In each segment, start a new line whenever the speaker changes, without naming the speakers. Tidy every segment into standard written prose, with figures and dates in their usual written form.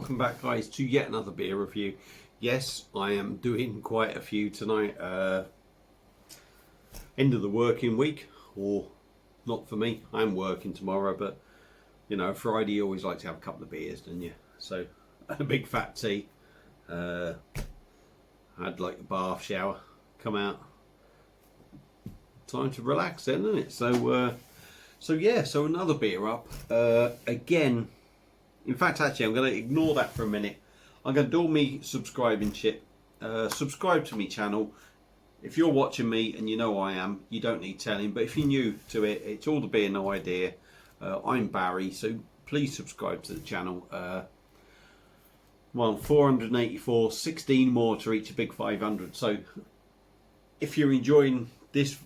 welcome back guys to yet another beer review. Yes, I am doing quite a few tonight. End of the working week, or not for me, I'm working tomorrow, but you know, Friday you always like to have a couple of beers, don't you? So a big fat tea, I had like a bath shower, come out, time to relax then, isn't it? So another beer up, again. In fact, actually, I'm going to ignore that for a minute. I'm going to do all me subscribing shit. Subscribe to me channel. If you're watching me and you know I am, you don't need telling. But if you're new to it, it's all the beer, no idea. I'm Barry, so please subscribe to the channel. Well, 484, 16 more to reach a big 500. So if you're enjoying this,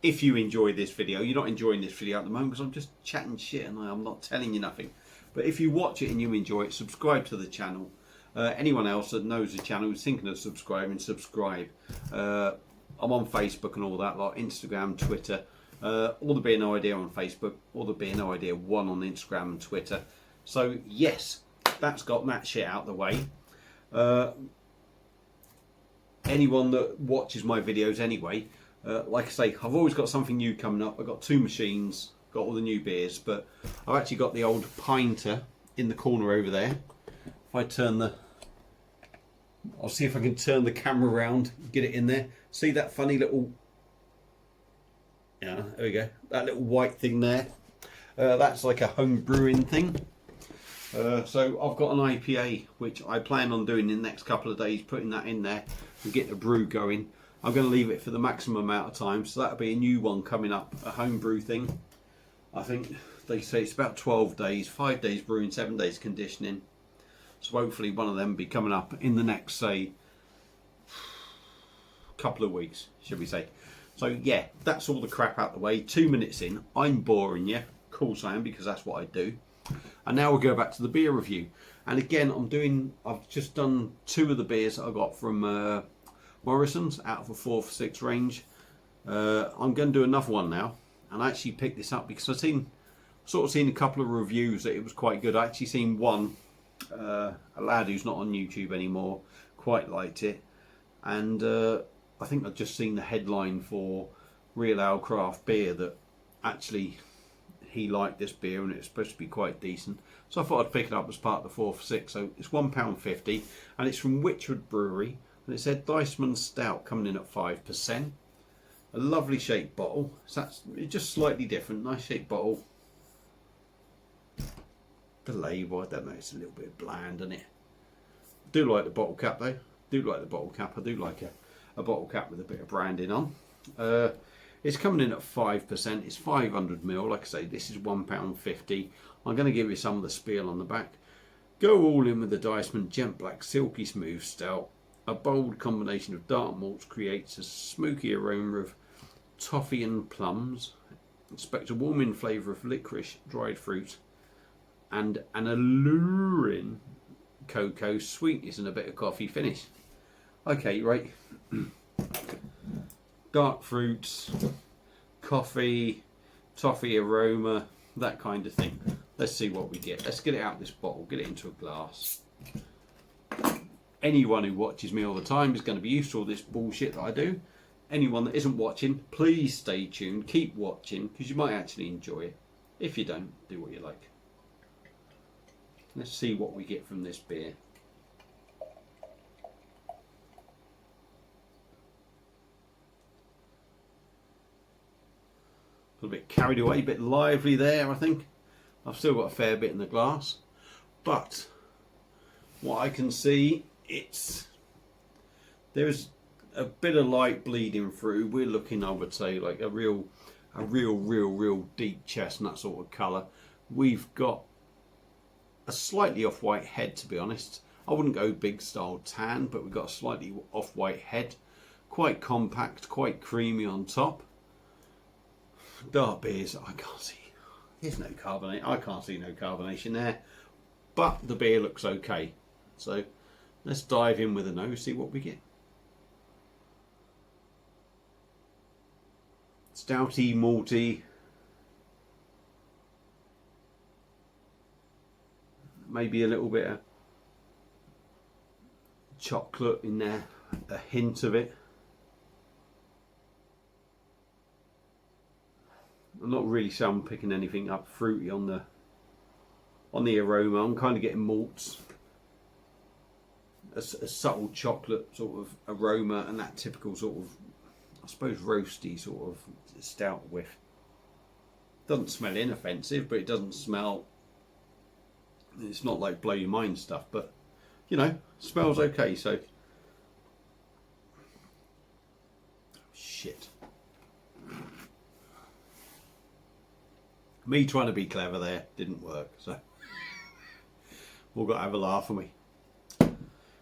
if you enjoy this video, you're not enjoying this video at the moment because I'm just chatting shit and I'm not telling you nothing. But if you watch it and you enjoy it, subscribe to the channel. Anyone else that knows the channel is thinking of subscribing, subscribe. I'm on Facebook and all that, like Instagram, Twitter. All the Beer No Idea on Facebook, all the Beer No Idea 1 on Instagram and Twitter. So yes, that's got that shit out the way. Anyone that watches my videos anyway, like I say, I've always got something new coming up. I've got 2 machines, got all the new beers, but I've actually got the old pinter in the corner over there. If I turn the, I'll see if I can turn the camera around, get it in there. See that funny little, yeah, there we go, that little white thing there. That's like a home brewing thing. So I've got an IPA which I plan on doing in the next couple of days, putting that in there and get the brew going. I'm going to leave it for the maximum amount of time, so that'll be a new one coming up, a home brew thing. I think they say it's about 12 days, 5 days brewing, 7 days conditioning. So hopefully one of them will be coming up in the next, say, couple of weeks, should we say. So yeah, that's all the crap out the way. 2 minutes in, I'm boring you. Of course I am, because that's what I do. And now we'll go back to the beer review. And again, I've just done 2 of the beers that I got from Morrison's out of a 4 for 6 range. I'm going to do another one now, and I actually picked this up because I've sort of seen a couple of reviews that it was quite good. I actually seen one, a lad who's not on YouTube anymore, quite liked it, and I think I've just seen the headline for Real Ale Craft Beer that actually he liked this beer and it's supposed to be quite decent. So I thought I'd pick it up as part of the 4 for 6. So it's £1.50 and it's from Wychwood Brewery, and it said Diceman stout coming in at 5%. A lovely shaped bottle. So that's just slightly different. Nice shaped bottle. The label, I don't know, it's a little bit bland, isn't it? I do like the bottle cap though. Do like the bottle cap. I do like a bottle cap with a bit of branding on. It's coming in at 5%. It's 500ml. Like I say, this is £1.50. I'm going to give you some of the spiel on the back. Go all in with the Diceman Gent Black Silky Smooth Stout. A bold combination of dark malts creates a smoky aroma of toffee and plums. Expect a warming flavour of licorice, dried fruit, and an alluring cocoa sweetness and a bit of coffee finish. Okay, right. Dark fruits, coffee, toffee aroma, that kind of thing. Let's see what we get. Let's get it out of this bottle, get it into a glass. Anyone who watches me all the time is going to be used to all this bullshit that I do. Anyone that isn't watching, please stay tuned, keep watching, because you might actually enjoy it. If you don't, do what you like. Let's see what we get from this beer. A little bit carried away, a bit lively there, I think. I've still got a fair bit in the glass, but what I can see, there's a bit of light bleeding through. We're looking, I would say, like a real deep chestnut sort of colour. We've got a slightly off-white head, to be honest. I wouldn't go big style tan, but we've got a slightly off-white head. Quite compact, quite creamy on top. Dark beers, I can't see. There's no carbonate. I can't see no carbonation there. But the beer looks okay. So let's dive in with a nose, see what we get. Stouty, malty. maybe a little bit of chocolate in there, a hint of it. I'm not really sure I'm picking anything up fruity on the aroma. I'm kind of getting malts, a subtle chocolate sort of aroma, and that typical sort of, I suppose, roasty sort of stout whiff. Doesn't smell inoffensive, but it doesn't smell, it's not like blow your mind stuff, but you know, smells okay. So shit, me trying to be clever there didn't work, so we'll got to have a laugh, haven't we?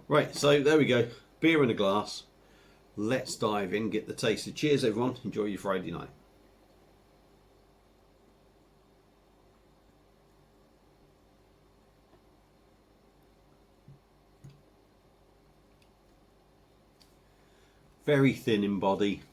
Right, so there we go, beer in a glass. Let's dive in, get the taste. So cheers everyone, enjoy your Friday night. Very thin in body.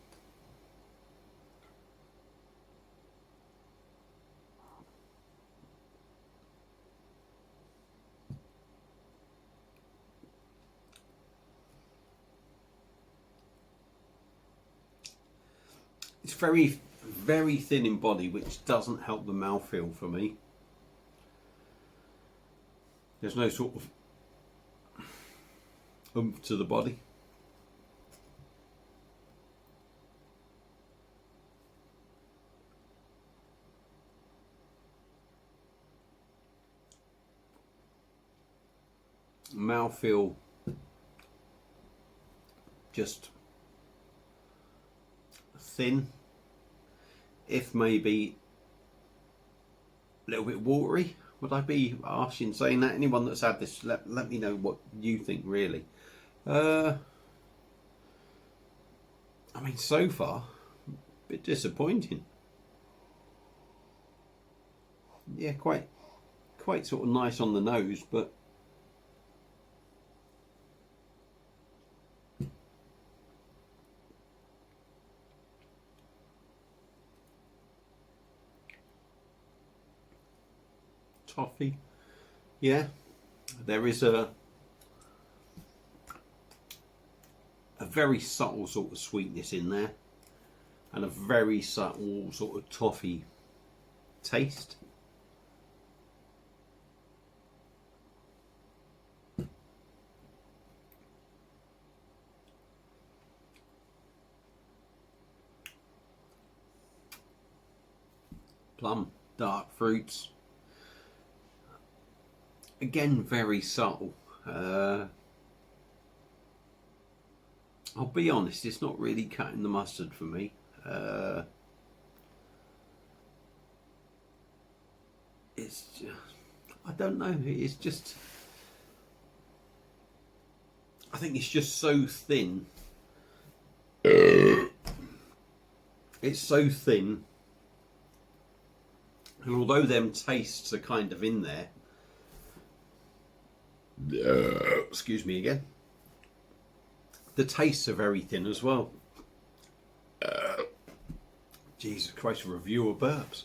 It's very, very thin in body, which doesn't help the mouthfeel for me. There's no sort of oomph to the body. Mouthfeel just thin, if maybe a little bit watery. Would I be harsh in saying that? Anyone that's had this, let me know what you think really. I mean, so far a bit disappointing. Yeah, quite sort of nice on the nose, but toffee, yeah, there is a very subtle sort of sweetness in there, and a very subtle sort of toffee taste. Plum, dark fruits. Again, very subtle. I'll be honest, it's not really cutting the mustard for me. It's just, I don't know, it's just, I think it's just so thin. It's so thin, and although them tastes are kind of in there, excuse me again, the tastes are very thin as well. Jesus Christ, a review of burps.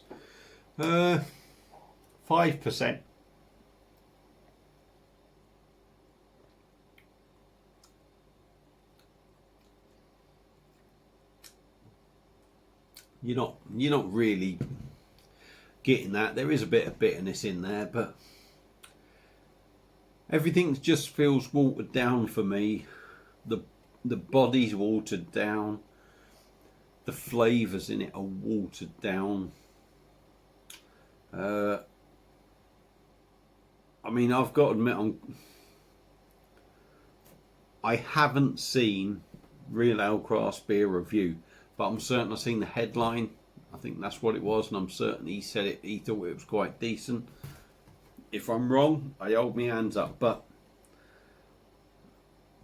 5%. You're not really getting that. There is a bit of bitterness in there, but everything just feels watered down for me. The body's watered down. The flavours in it are watered down. I mean, I've got to admit, I haven't seen Real Ale Craft Beer review, but I'm certain I've seen the headline. I think that's what it was, and I'm certain he said it. He thought it was quite decent. If I'm wrong, I hold my hands up, but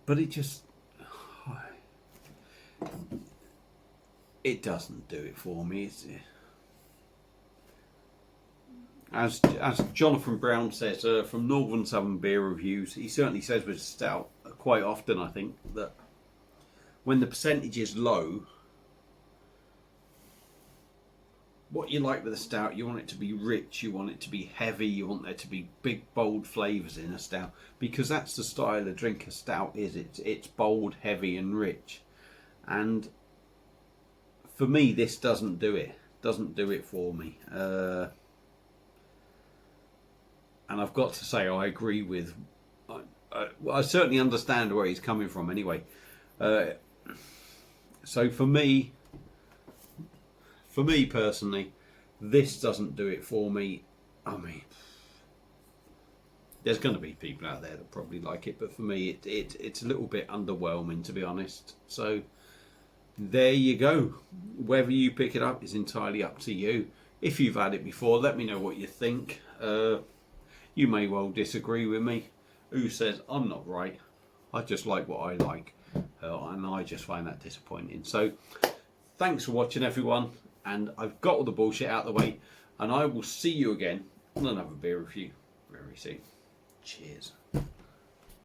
it just, it doesn't do it for me. It's, as Jonathan Brown says from Northern Southern Beer Reviews, he certainly says with stout quite often, I think, that when the percentage is low, what you like with a stout. You want it to be rich, you want it to be heavy, you want there to be big bold flavours in a stout, because that's the style of drink a stout is. It's bold, heavy and rich, and for me this doesn't do it for me, and I've got to say I agree with I certainly understand where he's coming from anyway. So for me personally, this doesn't do it for me. I mean, there's going to be people out there that probably like it, but for me it's a little bit underwhelming, to be honest. So there you go. Whether you pick it up is entirely up to you. If you've had it before, let me know what you think. You may well disagree with me. Who says I'm not right? I just like what I like, and I just find that disappointing. So thanks for watching, everyone, and I've got all the bullshit out of the way, and I will see you again on another beer review very soon. Cheers.